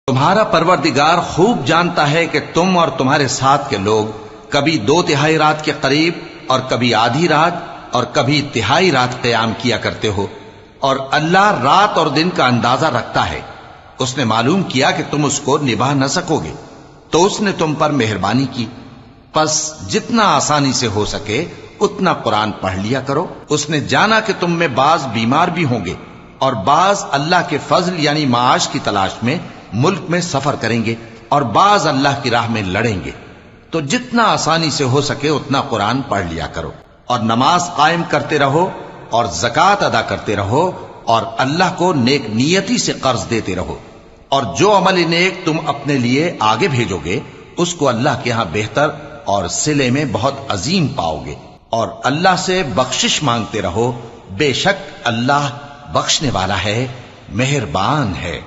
تمہارا پروردگار خوب جانتا ہے کہ تم اور تمہارے ساتھ کے لوگ کبھی 2/3 رات کے قریب اور کبھی آدھی رات اور کبھی تہائی رات قیام کیا کرتے ہو، اور اللہ رات اور دن کا اندازہ رکھتا ہے۔ اس نے معلوم کیا کہ تم اس کو نبھا نہ سکو گے تو اس نے تم پر مہربانی کی، پس جتنا آسانی سے ہو سکے اتنا قرآن پڑھ لیا کرو۔ اس نے جانا کہ تم میں بعض بیمار بھی ہوں گے اور بعض اللہ کے فضل یعنی معاش کی تلاش میں ملک میں سفر کریں گے اور بعض اللہ کی راہ میں لڑیں گے، تو جتنا آسانی سے ہو سکے اتنا قرآن پڑھ لیا کرو، اور نماز قائم کرتے رہو اور زکوٰۃ ادا کرتے رہو اور اللہ کو نیک نیتی سے قرض دیتے رہو، اور جو عمل نیک تم اپنے لیے آگے بھیجو گے اس کو اللہ کے ہاں بہتر اور صلے میں بہت عظیم پاؤ گے، اور اللہ سے بخشش مانگتے رہو، بے شک اللہ بخشنے والا ہے، مہربان ہے۔